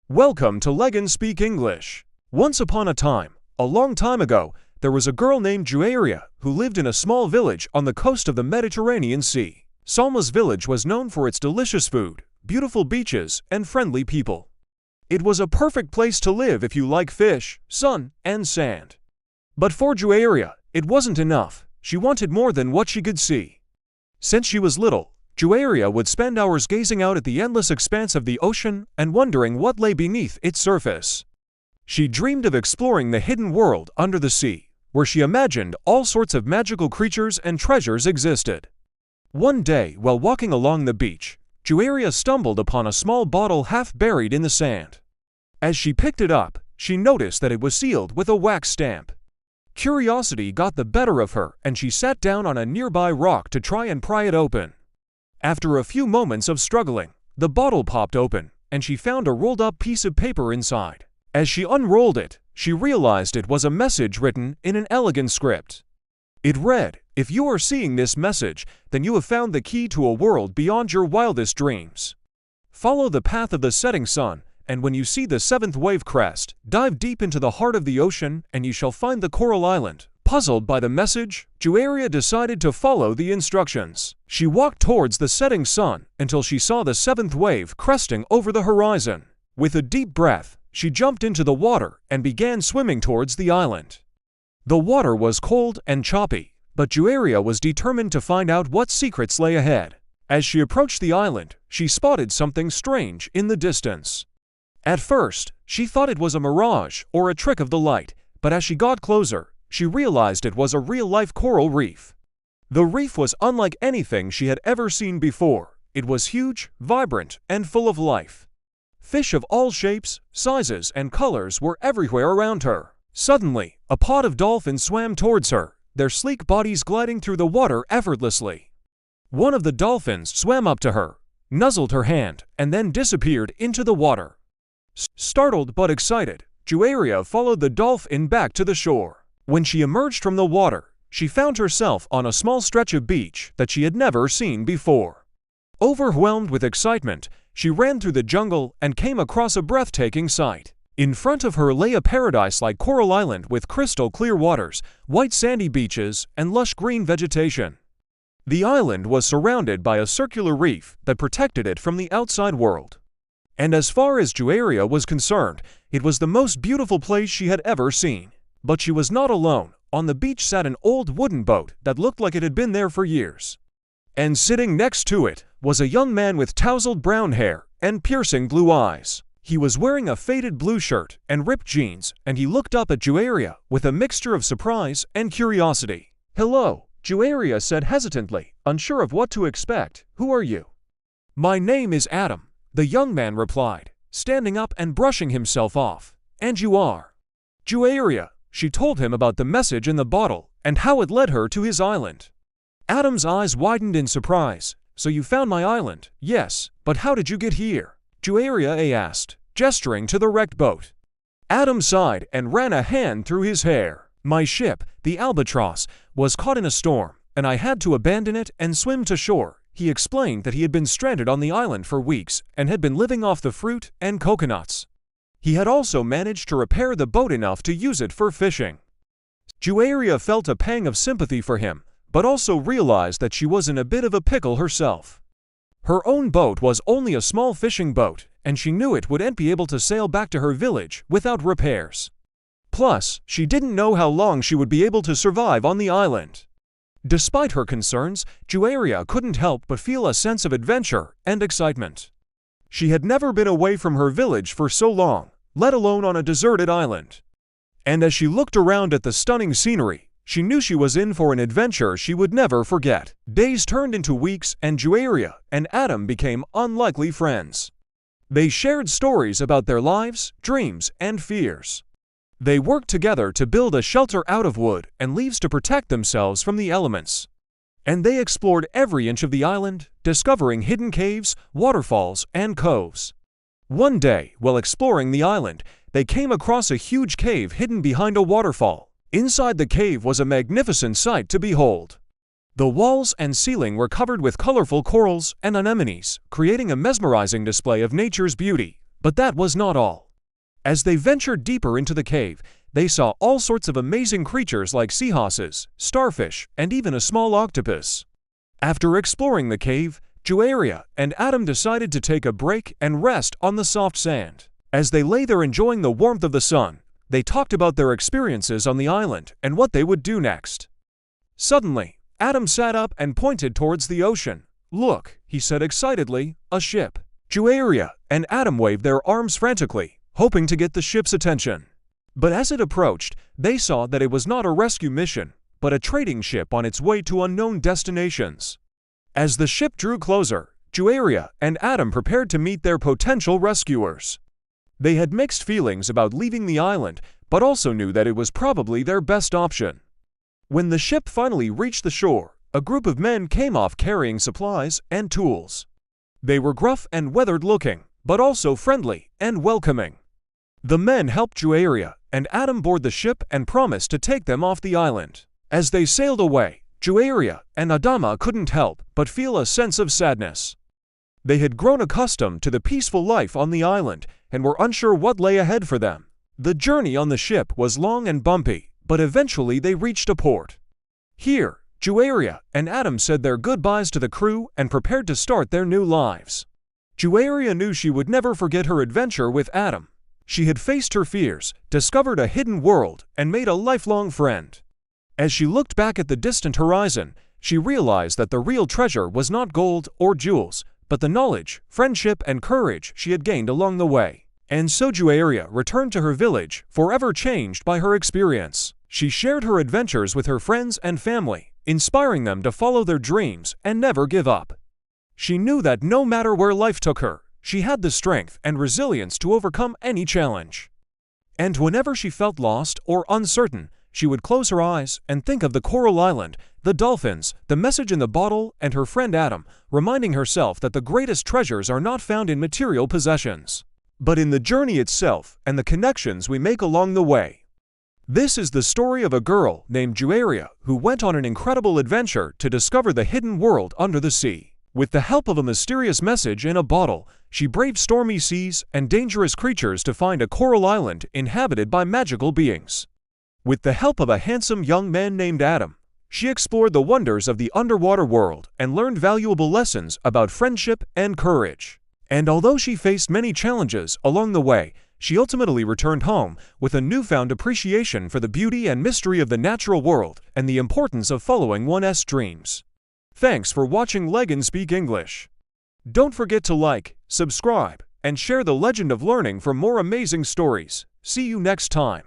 Welcome to Legan Speak English. Once upon a time, a long time ago, there was a girl named Juayria who lived in a small village on the coast of the Mediterranean Sea. Salma's village was known for its delicious food, beautiful beaches, and friendly people. It was a perfect place to live if you like fish, sun, and sand. But for Juayria, it wasn't enough. She wanted more than what she could see. Since she was little, Juayria would spend hours gazing out at the endless expanse of the ocean and wondering what lay beneath its surface. She dreamed of exploring the hidden world under the sea, where she imagined all sorts of magical creatures and treasures existed. One day, while walking along the beach, Juayria stumbled upon a small bottle half buried in the sand. As she picked it up, she noticed that it was sealed with a wax stamp. Curiosity got the better of her, and she sat down on a nearby rock to try and pry it open. After a few moments of struggling, the bottle popped open, and she found a rolled-up piece of paper inside. As she unrolled it, she realized it was a message written in an elegant script. It read, "If you are seeing this message, then you have found the key to a world beyond your wildest dreams. Follow the path of the setting sun, and when you see the seventh wave crest, dive deep into the heart of the ocean, and you shall find the coral island." Puzzled by the message, Juayria decided to follow the instructions. She walked towards the setting sun until she saw the seventh wave cresting over the horizon. With a deep breath, she jumped into the water and began swimming towards the island. The water was cold and choppy, but Juayria was determined to find out what secrets lay ahead. As she approached the island, she spotted something strange in the distance. At first, she thought it was a mirage or a trick of the light, but as she got closer, she realized it was a real-life coral reef. The reef was unlike anything she had ever seen before. It was huge, vibrant, and full of life. Fish of all shapes, sizes, and colors were everywhere around her. Suddenly, a pod of dolphins swam towards her, their sleek bodies gliding through the water effortlessly. One of the dolphins swam up to her, nuzzled her hand, and then disappeared into the water. Startled but excited, Juayria followed the dolphin back to the shore. When she emerged from the water, she found herself on a small stretch of beach that she had never seen before. Overwhelmed with excitement, she ran through the jungle and came across a breathtaking sight. In front of her lay a paradise-like coral island with crystal-clear waters, white sandy beaches, and lush green vegetation. The island was surrounded by a circular reef that protected it from the outside world. And as far as Juayria was concerned, it was the most beautiful place she had ever seen. But she was not alone. On the beach sat an old wooden boat that looked like it had been there for years. And sitting next to it was a young man with tousled brown hair and piercing blue eyes. He was wearing a faded blue shirt and ripped jeans, and he looked up at Juayria with a mixture of surprise and curiosity. "Hello," Juayria said hesitantly, unsure of what to expect. "Who are you?" "My name is Adam," the young man replied, standing up and brushing himself off. "And you are?" "Juayria." She told him about the message in the bottle and how it led her to his island. Adam's eyes widened in surprise. "So you found my island?" "Yes, but how did you get here?" Juayria asked, gesturing to the wrecked boat. Adam sighed and ran a hand through his hair. "My ship, the Albatross, was caught in a storm, and I had to abandon it and swim to shore." He explained that he had been stranded on the island for weeks and had been living off the fruit and coconuts. He had also managed to repair the boat enough to use it for fishing. Juayria felt a pang of sympathy for him, but also realized that she was in a bit of a pickle herself. Her own boat was only a small fishing boat, and she knew it wouldn't be able to sail back to her village without repairs. Plus, she didn't know how long she would be able to survive on the island. Despite her concerns, Juayria couldn't help but feel a sense of adventure and excitement. She had never been away from her village for so long, let alone on a deserted island. And as she looked around at the stunning scenery, she knew she was in for an adventure she would never forget. Days turned into weeks, and Juayria and Adam became unlikely friends. They shared stories about their lives, dreams, and fears. They worked together to build a shelter out of wood and leaves to protect themselves from the elements. And they explored every inch of the island, discovering hidden caves, waterfalls, and coves. One day, while exploring the island, they came across a huge cave hidden behind a waterfall. Inside the cave was a magnificent sight to behold. The walls and ceiling were covered with colorful corals and anemones, creating a mesmerizing display of nature's beauty. But that was not all. As they ventured deeper into the cave, they saw all sorts of amazing creatures like seahorses, starfish, and even a small octopus. After exploring the cave, Juayria and Adam decided to take a break and rest on the soft sand. As they lay there enjoying the warmth of the sun, they talked about their experiences on the island and what they would do next. Suddenly, Adam sat up and pointed towards the ocean. "Look," he said excitedly, "a ship." Juayria and Adam waved their arms frantically, hoping to get the ship's attention. But as it approached, they saw that it was not a rescue mission, but a trading ship on its way to unknown destinations. As the ship drew closer, Juayria and Adam prepared to meet their potential rescuers. They had mixed feelings about leaving the island, but also knew that it was probably their best option. When the ship finally reached the shore, a group of men came off carrying supplies and tools. They were gruff and weathered-looking, but also friendly and welcoming. The men helped Juayria and Adam board the ship and promised to take them off the island. As they sailed away, Juayria and Adama couldn't help but feel a sense of sadness. They had grown accustomed to the peaceful life on the island and were unsure what lay ahead for them. The journey on the ship was long and bumpy, but eventually they reached a port. Here, Juayria and Adam said their goodbyes to the crew and prepared to start their new lives. Juayria knew she would never forget her adventure with Adam. She had faced her fears, discovered a hidden world, and made a lifelong friend. As she looked back at the distant horizon, she realized that the real treasure was not gold or jewels, but the knowledge, friendship, and courage she had gained along the way. And so Juayria returned to her village, forever changed by her experience. She shared her adventures with her friends and family, inspiring them to follow their dreams and never give up. She knew that no matter where life took her, she had the strength and resilience to overcome any challenge. And whenever she felt lost or uncertain, she would close her eyes and think of the coral island, the dolphins, the message in the bottle, and her friend Adam, reminding herself that the greatest treasures are not found in material possessions, but in the journey itself and the connections we make along the way. This is the story of a girl named Juayria who went on an incredible adventure to discover the hidden world under the sea. With the help of a mysterious message in a bottle, she braved stormy seas and dangerous creatures to find a coral island inhabited by magical beings. With the help of a handsome young man named Adam, she explored the wonders of the underwater world and learned valuable lessons about friendship and courage. And although she faced many challenges along the way, she ultimately returned home with a newfound appreciation for the beauty and mystery of the natural world and the importance of following one's dreams. Thanks for watching Learn Speak English. Don't forget to like, subscribe, and share the legend of learning for more amazing stories. See you next time.